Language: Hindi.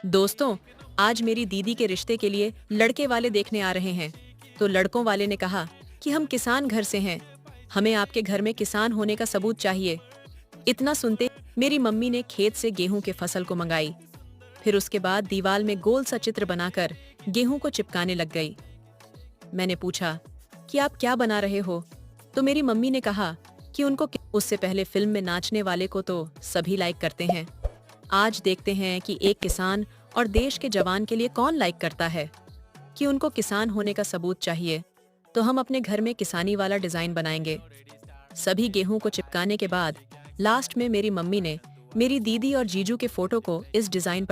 दोस्तों, आज मेरी दीदी के रिश्ते के लिए लड़के वाले देखने आ रहे हैं। तो लड़कों वाले ने कहा कि हम किसान घर से हैं, हमें आपके घर में किसान होने का सबूत चाहिए। इतना सुनते मेरी मम्मी ने खेत से गेहूं के फसल को मंगाई। फिर उसके बाद दीवार में गोल सा चित्र बनाकर गेहूं को चिपकाने लग गई। मैंने पूछा कि आप क्या बना रहे हो? तो मेरी मम्मी ने कहा कि उससे पहले फिल्म में नाचने वाले को तो सभी लाइक करते हैं। आज देखते हैं कि एक किसान और देश के जवान के लिए कौन लाइक करता है। कि उनको किसान होने का सबूत चाहिए, तो हम अपने घर में किसानी वाला डिजाइन बनाएंगे। सभी गेहूं को चिपकाने के बाद लास्ट में मेरी मम्मी ने मेरी दीदी और जीजू के फोटो को इस डिजाइन